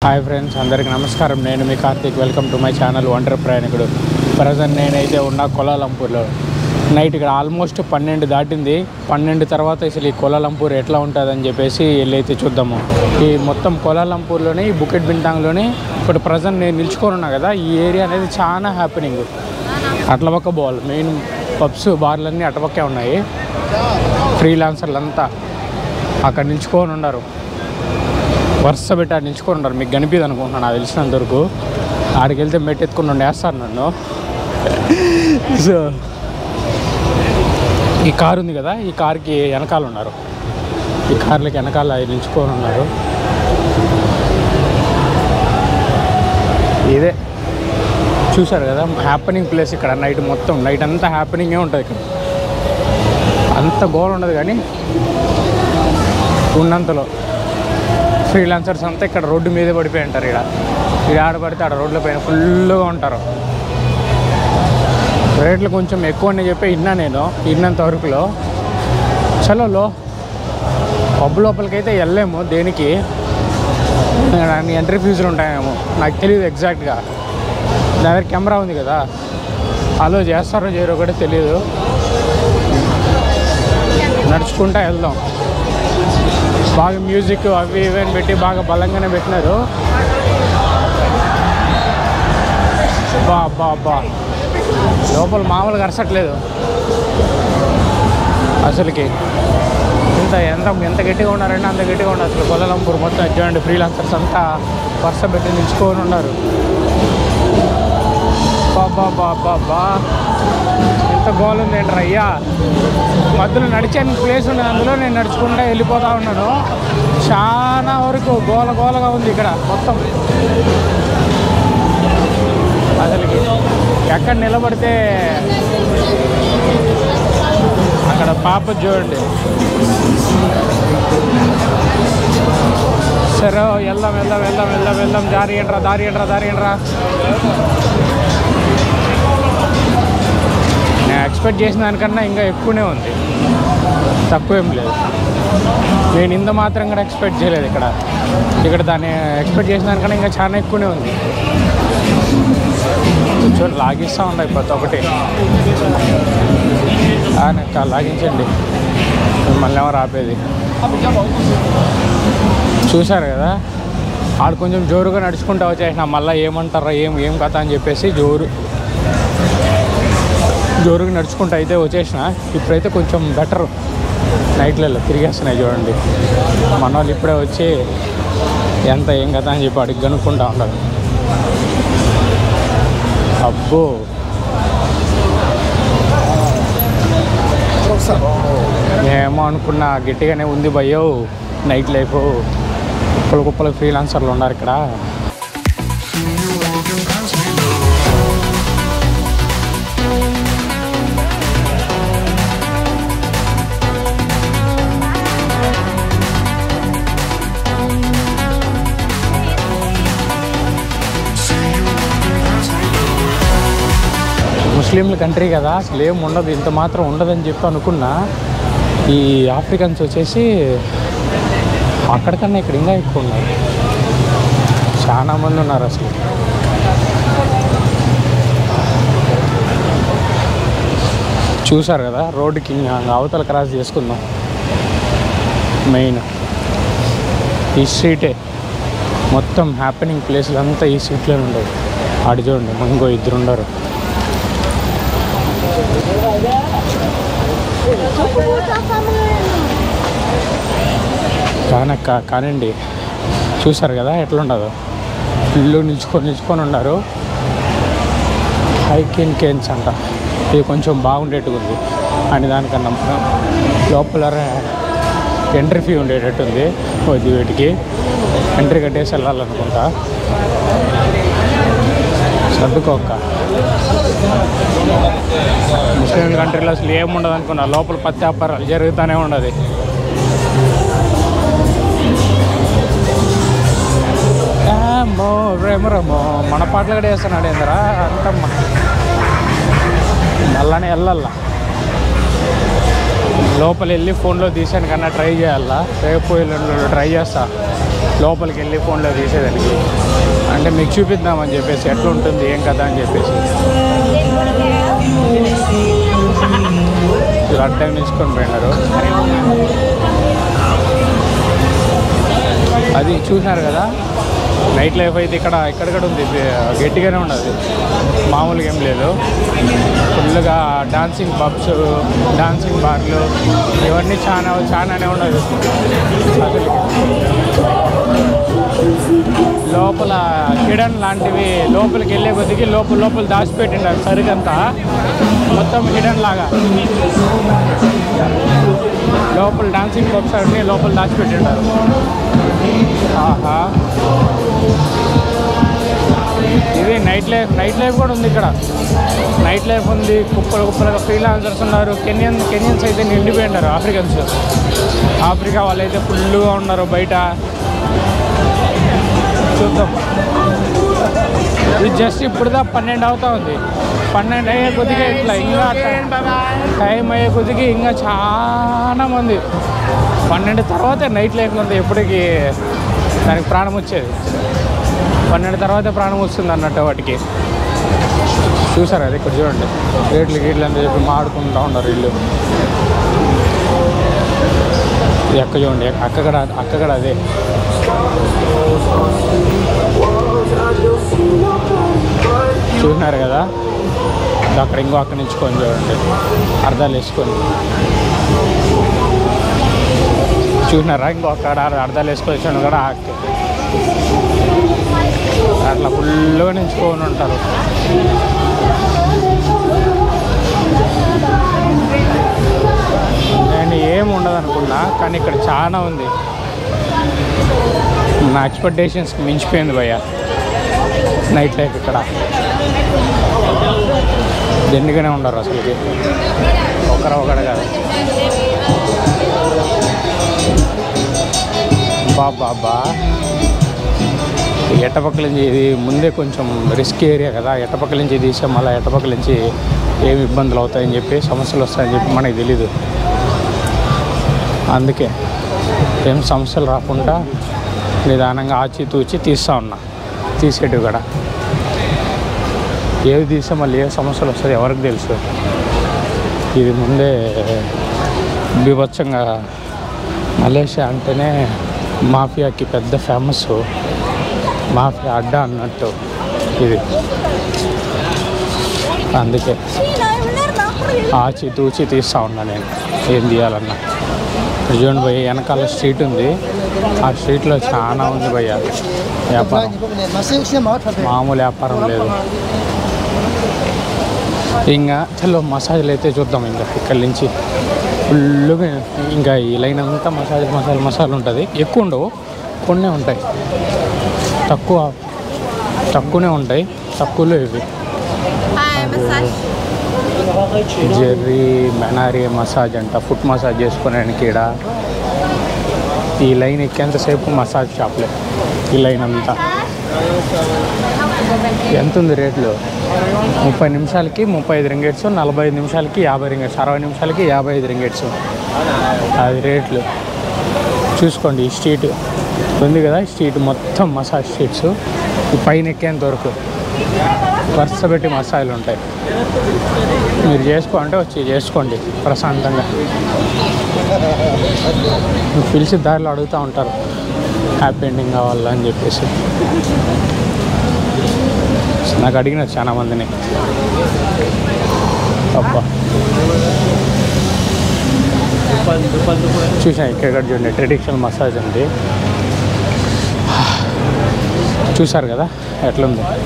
Hi friends, అందరికీ నమస్కారం. నేను మీ Karthik. Welcome to my channel ఒంటరి ప్రయాణికుడు. ప్రజెంట్ నేనైతే ఉన్న కోలాలంపూర్లో. నైట్ ఇక్కడ ఆల్మోస్ట్ 12 దాటింది. 12 తర్వాత అసలు ఈ కోలాలంపూర్ ఎట్లా ఉంటుందని చెప్పేసి వెళ్ళైతే చూద్దాము. ఈ మొత్తం కోలాలంపూర్లోని బుకెట్ బింటాంగ్లోని ఇప్పుడు ప్రజెంట్ నేను నిల్చుకొని ఉన్నా కదా, ఈ ఏరియా అనేది చాలా హ్యాపెనింగ్. అట్లపక్క బాల్ మెయిన్ పబ్స్ బార్లన్నీ అటుపక్కే ఉన్నాయి. ఫ్రీలాన్సర్లు అంతా అక్కడ నిల్చుకొని ఉన్నారు, వరుస పెట్టి ఆడ నిల్చుకొని ఉన్నారు. మీకు కనిపిది అనుకుంటున్నాను, నాకు తెలిసినంత వరకు. ఆడికి వెళ్తే మెట్టెత్తుకుని వేస్తారు నన్ను. సో ఈ కారు ఉంది కదా, ఈ కార్కి వెనకాల ఉన్నారు, ఈ కార్లకి వెనకాల నిల్చుకొని ఉన్నారు. ఇదే చూసారు కదా హ్యాపెనింగ్ ప్లేస్. ఇక్కడ నైట్ మొత్తం నైట్ అంతా హ్యాపెనింగే ఉంటుంది. ఇక్కడ అంత గోల్ ఉండదు, కానీ ఉన్నంతలో ఫ్రీలాన్సర్స్ అంతా ఇక్కడ రోడ్డు మీదే పడిపోయి ఉంటారు. ఇక్కడ ఆడపడితే ఆడ రోడ్ల పైన ఫుల్గా ఉంటారు. రేట్లు కొంచెం ఎక్కువనే చెప్పి నేను విన్నంత వరకులో. చలో పబ్ లోపలికైతే వెళ్ళలేము, దేనికి దానికి ఎంట్రీ ఫీజులు ఉంటాయేమో నాకు తెలియదు ఎగ్జాక్ట్గా. నా దగ్గర కెమెరా ఉంది కదా, అలో చేస్తారో చేయరో కూడా తెలియదు. నడుచుకుంటా వెళ్దాం. బాగా మ్యూజిక్ అవి ఇవన్నీ పెట్టి బాగా బలంగానే పెట్టినారు. బా లోపల మామూలుగా అరసట్లేదు అసలుకి. ఎంత గట్టిగా ఉన్నారంటే అంత గట్టిగా ఉన్నారు. అసలు కోలాలంపూర్ మొత్తం చూడండి, ఫ్రీలాన్సర్స్ అంతా వరుస పెట్టి నిల్చుకొని ఉన్నారు. బా ఎంత గోల్ ఉంది ఏంట్రా అయ్యా. మధ్యలో నడిచే ప్లేస్ ఉన్నది, అందులో నేను నడుచుకుంటూ వెళ్ళిపోతూ ఉన్నాను. చాలా వరకు గోలగా ఉంది ఇక్కడ మొత్తం. అసలుకి ఎక్కడ నిలబడితే అక్కడ పాప చూడండి. సరే వెళ్దాం. దారి ఏంట్రా. నేను ఎక్స్పెక్ట్ చేసిన దానికన్నా ఇంకా ఎక్కువనే ఉంది, తక్కువేం లేదు. నేను ఇంత మాత్రం కూడా ఎక్స్పెక్ట్ చేయలేదు. ఇక్కడ దాన్ని ఎక్స్పెక్ట్ చేసిన దానికన్నా ఇంకా చాలా ఎక్కువనే ఉంది. చూడండి, లాగిస్తూ ఉన్నాయి ప్రతి ఒక్కటి. లాగించండి, మళ్ళీ ఎవరు ఆపేది. చూశారు కదా, ఆడు కొంచెం జోరుగా నడుచుకుంటూ వచ్చేసిన. మళ్ళీ ఏమంటారా ఏం కథ అని చెప్పేసి జోరుగా నడుచుకుంటూ అయితే వచ్చేసిన. ఇప్పుడైతే కొంచెం బెటర్. నైట్లలో తిరిగేస్తున్నాయి చూడండి. మన వాళ్ళు ఇప్పుడే వచ్చి ఏం కథ అని చెప్పి అడిగి కనుక్కుంటూ ఉంటారు. అబ్బో, ఏమో అనుకున్నా, గట్టిగానే ఉంది భయ్యో నైట్ లైఫ్. కుప్పలు ఫ్రీలాన్సర్లు ఉన్నారు ఇక్కడ. ముస్లింల కంట్రీ కదా, అసలు ఏం ఉండదు, ఇంత మాత్రం ఉండదని చెప్పి అనుకున్నా. ఈ ఆఫ్రికన్స్ వచ్చేసి అక్కడికన్నా ఇక్కడ ఇంకా ఎక్కువ ఉన్నారు, చాలా మంది ఉన్నారు అసలు. చూసారు కదా, రోడ్డుకి అవతల క్రాస్ చేసుకుందాం. మెయిన్ ఈ స్ట్రీటే మొత్తం హ్యాపెనింగ్ ప్లేస్లు అంతా ఈ స్ట్రీట్లోనే ఉండవు. ఆడి చూడండి, ఇంకో 2 ఉండరు. కానండి, చూసారు కదా ఎట్లుండదో. ఇల్లు నిల్చుకొని ఉన్నారు. హైకిన్ కేన్స్ అంట. ఇది కొంచెం బాగుండేట్టుగా ఉంది అని దానికన్నా. లోపల ఎంట్రీ ఫీ ఉండేటట్టుంది. వీటికి ఎంట్రీ కట్టేసి వెళ్ళాలనుకుంటా. సర్దుకోక్క. ముస్లిం కంట్రీలో అసలు ఏముండదు అనుకున్నా. లోపల పత్తి వ్యాపారాలు జరుగుతూనే ఉండదు. రేమో మన పాటలు కూడా వేస్తున్నాడు ఏందరా అంతమ్మ. అలానే వెళ్ళాలా, లోపల వెళ్ళి ఫోన్లో తీసాను కన్నా ట్రై చేయాలా. రేపు ట్రై చేస్తా. లోపలికి వెళ్ళి ఫోన్లో తీసేదానికి. అంటే మీకు చూపిద్దామని చెప్పేసి ఎట్లా ఉంటుంది ఏం కదా అని చెప్పేసి అడ్డం తీసుకొని పోయినారు. అది చూసినారు కదా, నైట్ లైఫ్ అయితే ఇక్కడ ఉంది, గట్టిగానే ఉండదు, మామూలుగా ఏం లేదు. ఫుల్గా డాన్సింగ్ పబ్స్, డాన్సింగ్ బార్లు ఇవన్నీ చాలానే ఉండదు అసలు. లోపల హిడెన్ లాంటివి లోపలికి వెళ్ళే కొద్దికి లోపల దాచిపెట్టిండారు సరిగంతా, మొత్తం హిడెన్ లాగా లోపల డాన్సింగ్ పబ్స్ అన్నీ లోపల దాచిపెట్టిండారు. ఆహా, ఇది నైట్ లైఫ్ కూడా ఉంది ఇక్కడ. నైట్ లైఫ్ ఉంది, కుప్పలుగా ఫ్రీలాన్సర్స్ ఉన్నారు. కెన్యన్స్ అయితే నిండిపోయినారు. ఆఫ్రికా వాళ్ళైతే ఫుల్గా ఉన్నారు బయట. చూద్దాం, ఇది జస్ట్ ఇప్పుడుదా 12 అవుతా ఉంది. 12 అయ్యే కొద్దిగా ఇట్లా ఇంకా టైం అయ్యే కొద్దిగా ఇంకా చాలా మంది. 12 తర్వాత నైట్ లైఫ్ ఉంది, ఎప్పటికీ దానికి ప్రాణం వచ్చేది. 12 తర్వాతే ప్రాణం వస్తుంది అన్నట్టు వాటికి. చూసారు అది, ఇక్కడ చూడండి, గేట్లు అని చెప్పి మాడుకుంటూ ఉన్నారు వీళ్ళు. ఎక్క చూడండి, అక్కడ అదే. చూసినారు కదా, అక్కడ అక్కడ నించుకొని చూడండి, అర్థాలు వేసుకొని చూసినారా. అక్కడ అర్థాలు వేసుకొని వచ్చాను కూడా అట్లా ఫుల్గా నించుకొని ఉంటారు. నేను ఏమి ఉండదు అనుకున్నా, కానీ ఇక్కడ చాలా ఉంది. నా ఎక్స్పెక్టేషన్స్కి మించిపోయింది భయ్య నైట్ లైఫ్ ఇక్కడ. దండిగానే ఉండరు అసలుకి, ఒకరు కాదు. బాబా ఎట్టపక్కల నుంచి ఇది ముందే కొంచెం రిస్క్ ఏరియా కదా, ఎట్టపక్కల నుంచి తీసే మళ్ళీ ఎట్టపక్కల నుంచి ఏమి ఇబ్బందులు అవుతాయని చెప్పి, సమస్యలు వస్తాయని చెప్పి మనకి తెలీదు. అందుకే ఏం సమస్యలు రాకుండా నిదానంగా ఆచితూచి తీస్తూ ఉన్నా. తీసేటివి కూడా ఏవి తీస్తే మళ్ళీ ఏ సమస్యలు వస్తుంది ఎవరికి తెలుసు. ఇది ముందే బీభత్సంగా, మలేషియా అంటేనే మాఫియాకి పెద్ద ఫేమస్, మాఫియా అడ్డా అన్నట్టు ఇది. అందుకే ఆచితూచి తీస్తూ ఉన్నా నేను ఏం తీయాలన్నా. చూడండి భయ్య, వెనకాల స్ట్రీట్ ఉంది, ఆ స్ట్రీట్లో చాలా ఉంది భయ్య వ్యాపారం, మామూలు వ్యాపారం లేదు. ఇంకా చలో మసాజ్లు అయితే చూద్దాం. ఇంకా ఇక్కడి నుంచి ఫుల్గా ఇంకా ఈ లైన్ అంతా మసాజ్ ఉంటుంది. ఎక్కువ ఉండవు, కొన్నే ఉంటాయి, తక్కువనే ఉంటాయి. తక్కువలో ఇవి జెర్రీ మెనారీ మసాజ్ అంట, ఫుట్ మసాజ్ చేసుకోవడానికి. ఇక్కడ ఈ లైన్ ఎక్కేంతసేపు మసాజ్ షాప్లే, ఈ లైన్ అంతా. ఎంత ఉంది రేట్లు? 30 నిమిషాలకి 35 రింగేట్స్, 45 నిమిషాలకి 50 రింగేట్స్, 60 నిమిషాలకి 55 రింగేట్స్. అది రేట్లు చూసుకోండి. ఈ స్ట్రీట్ ఉంది కదా, ఈ స్ట్రీట్ మొత్తం మసాజ్ స్ట్రీట్స్. ఈ పైన ఎక్కేంత వరకు వరుస పెట్టి మసాజ్లు ఉంటాయి. మీరు అంటే వచ్చి చేసుకోండి ప్రశాంతంగా. పిలిచి దారిలో అడుగుతూ ఉంటారు హ్యాపీ ఎండింగ్ కావాలా అని చెప్పేసి. నాకు అడిగినారు చాలా మందిని. అబ్బా చూసాను, ఇక్కడ చూడండి ట్రెడిషనల్ మసాజ్ ఉంది. చూసారు కదా ఎట్లుంది.